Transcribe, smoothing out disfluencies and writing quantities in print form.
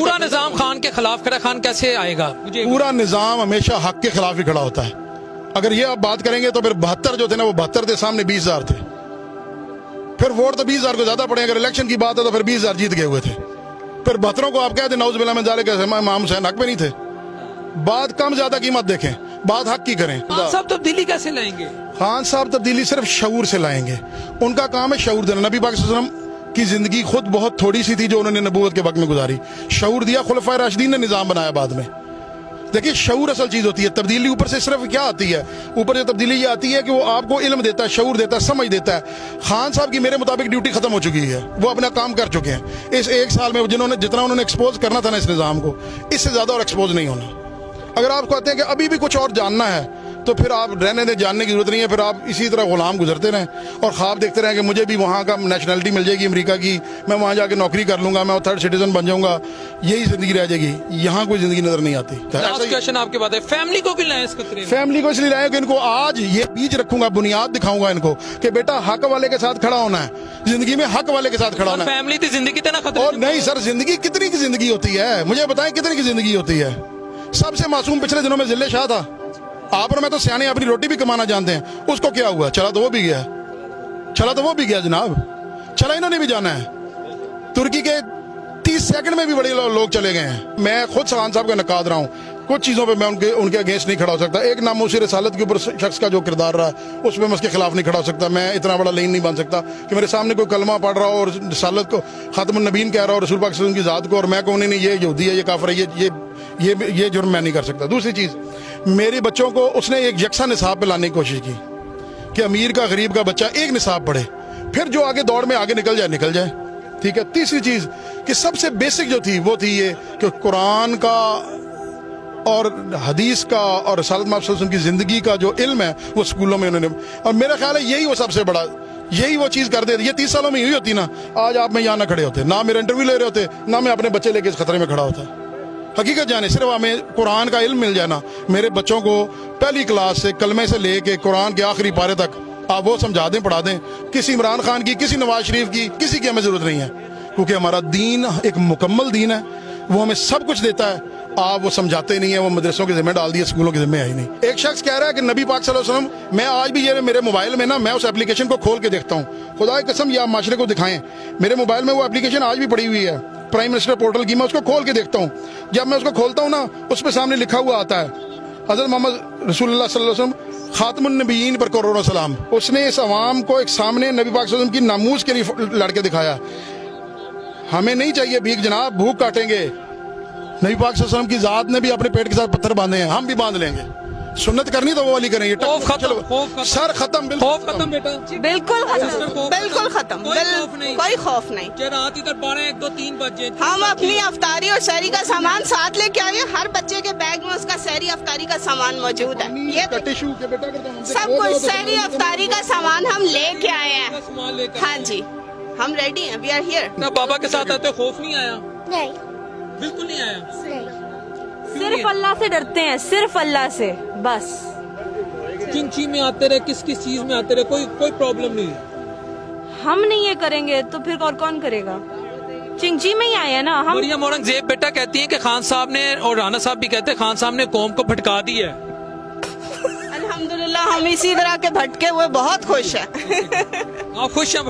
پورا نظام خان کے خلاف کھڑا، خان کیسے آئے گا؟ پورا نظام ہمیشہ حق کے خلاف ہی کھڑا ہوتا ہے. اگر یہ آپ بات کریں گے تو پھر 72 جو تھے نا وہ 72 تھے، سامنے 20,000 تھے. پھر ووٹ تو 20,000 کو زیادہ پڑے. اگر الیکشن کی بات ہے تو پھر 20,000 جیت گئے ہوئے تھے. پھر 72 کو آپ کہہ دیں نعوذ باللہ من ذالک کہ امام حسین حق پہ نہیں تھے. بات کم زیادہ کی مت دیکھیں، بات حق کی کریں. خان صاحب تبدیلی کیسے لائیں گے؟ خان صاحب تبدیلی صرف شعور سے لائیں گے. ان کا کام ہے شعور دینا. نبی پاک صلی اللہ علیہ وسلم کی زندگی خود بہت تھوڑی سی تھی جو انہوں نے نبوت کے وقت میں گزاری. شعور دیا، خلفائے راشدین نے نظام بنایا بعد میں. دیکھیے شعور اصل چیز ہوتی ہے. تبدیلی اوپر سے صرف کیا آتی ہے؟ اوپر سے تبدیلی یہ آتی ہے کہ وہ آپ کو علم دیتا ہے، شعور دیتا ہے، سمجھ دیتا ہے. خان صاحب کی میرے مطابق ڈیوٹی ختم ہو چکی ہے. وہ اپنا کام کر چکے ہیں. اس ایک سال میں جتنا انہوں نے ایکسپوز کرنا تھا نا اس نظام کو، اس سے زیادہ اور ایکسپوز نہیں ہونا. اگر آپ کہتے ہیں کہ ابھی بھی کچھ اور جاننا ہے تو پھر آپ رہنے دیں، جاننے کی ضرورت نہیں ہے. پھر آپ اسی طرح غلام گزرتے رہیں اور خواب دیکھتے رہیں کہ مجھے بھی وہاں کا نیشنلٹی مل جائے گی امریکہ کی، میں وہاں جا کے نوکری کر لوں گا، میں 3rd سٹیزن بن جاؤں گا. یہی زندگی رہ جائے گی. یہاں کوئی زندگی نظر نہیں آتی. کوشچن آپ کے بات ہے، فیملی کو کیوں لائیں اس خطرے میں؟ فیملی کو اس لیے لائیں کہ ان کو آج یہ بیج رکھوں گا، بنیاد دکھاؤں گا ان کو کہ بیٹا حق والے کے ساتھ کھڑا ہونا ہے. زندگی میں حق والے کے ساتھ کھڑا ہونا ہے. فیملی تھی زندگی تھا نا خطرے. اور نہیں سر، زندگی کتنی کی زندگی ہوتی ہے؟ مجھے بتائیں کتنی کی زندگی ہوتی ہے؟ سب سے معصوم پچھلے دنوں میں ذلے شاہ تھا. آپ اور میں تو سیانے اپنی روٹی بھی کمانا جانتے ہیں. اس کو کیا ہوا؟ چلا تو وہ بھی گیا جناب. چلا انہوں نے بھی جانا ہے. ترکی کے 30 سیکنڈ میں بھی بڑے لوگ چلے گئے ہیں. میں خود خان صاحب کا نقاد رہا ہوں. کچھ چیزوں پہ میں ان کے اگینسٹ نہیں کھڑا ہو سکتا. ایک ناموسی رسالت کے اوپر شخص کا جو کردار رہا اس پہ میں اس کے خلاف نہیں کھڑا ہو سکتا. میں اتنا بڑا لین نہیں بن سکتا کہ میرے سامنے کوئی کلمہ پڑھ رہا ہو اور رسالت کو خاتم النبیین کہہ رہا ہو، رسول پاک صلی اللہ علیہ وسلم کی ذات کو، اور میں کہوں نہیں یہ یہودی ہے، یہ کافر ہے، یہ جرم میں نہیں کر سکتا. دوسری چیز، میرے بچوں کو اس نے ایک یکساں نصاب پہ لانے کی کوشش کی کہ امیر کا غریب کا بچہ ایک نصاب پڑھے، پھر جو آگے دوڑ میں آگے نکل جائے. ٹھیک ہے. تیسری چیز کہ سب سے بیسک جو تھی وہ تھی یہ کہ قرآن کا اور حدیث کا اور رسالت محمد صلی اللہ علیہ وسلم کی زندگی کا جو علم ہے وہ اسکولوں میں انہوں نے، اور میرا خیال ہے یہی وہ سب سے بڑا، یہی وہ چیز کر دے. یہ 30 سالوں میں ہوئی ہوتی نا، آج آپ میں یہاں نہ کھڑے ہوتے، نہ میرا انٹرویو لے رہے ہوتے، نہ میں اپنے بچے لے کے اس خطرے میں کھڑا ہوتا. حقیقت جانے صرف ہمیں قرآن کا علم مل جانا. میرے بچوں کو پہلی کلاس سے کلمے سے لے کے قرآن کے آخری پارے تک آپ وہ سمجھا دیں، پڑھا دیں. کسی عمران خان کی، کسی نواز شریف کی، کسی کی ہمیں ضرورت نہیں ہے، کیونکہ ہمارا دین ایک مکمل دین ہے. وہ ہمیں سب کچھ دیتا ہے. آپ وہ سمجھاتے نہیں ہیں، وہ مدرسوں کے ذمہ ڈال دیے، اسکولوں کے ذمہ آئی نہیں. ایک شخص کہہ رہا ہے کہ نبی پاک صلی اللہ علیہ وسلم، میں آج بھی یہ میرے موبائل میں نا، میں اس اپلیکیشن کو کھول کے دیکھتا ہوں. خدا کی قسم، یہ آپ معاشرے کو دکھائیں. میرے موبائل میں وہ اپلیکیشن آج بھی پڑی ہوئی ہے، پرائم منسٹر پورٹل کی. میں اس کو کھول کے دیکھتا ہوں. جب میں اس کو کھولتا ہوں نا، اس پہ سامنے لکھا ہوا آتا ہے حضرت محمد رسول اللہ صلی اللہ علیہ وسلم خاتم النبیین پر کروڑوں سلام. اس نے اس عوام کو ایک سامنے نبی پاک صلی اللہ علیہ وسلم کی ناموس کے لیے لڑ کے دکھایا. ہمیں نہیں چاہیے بھیک جناب، بھوک کاٹیں گے. نبی پاک صلی اللہ علیہ وسلم کی ذات نے بھی اپنے پیٹ کے ساتھ پتھر باندھے ہیں، ہم بھی باندھ لیں گے. سنت کرنی تو وہ والی کریں گے. خوف ختم، سر ختم، خوف ختم بیٹا، بالکل ختم، بالکل ختم، کوئی خوف نہیں. رات ادھر 12 1 2 3 بجے ہم اپنی افطاری اور سحری کا سامان ساتھ لے کے آئے. ہر بچے کے بیگ میں اس کا سحری افطاری کا سامان موجود ہے. یہ سب کچھ سحری افطاری کا سامان ہم لے کے آئے ہیں. ہاں جی، ہم ریڈی ہیں، وی آر ہیئر. بابا کے ساتھ آتے خوف نہیں آیا؟ نہیں، بالکل نہیں آیا. صرف اللہ سے ڈرتے ہیں، صرف اللہ سے بس. چنچی میں آتے رہے، کس چیز میں آتے رہے، کوئی پرابلم نہیں. ہم نہیں یہ کریں گے تو پھر اور کون کرے گا؟ چنچی میں ہی آئے ہیں نا ہم. مریم اورنگزیب بیٹا کہتی ہیں کہ خان صاحب نے، اور رانا صاحب بھی کہتے ہیں خان صاحب نے قوم کو بھٹکا دی ہے. الحمدللہ ہم اسی طرح کے بھٹکے ہوئے بہت خوش ہیں. آپ خوش ہیں؟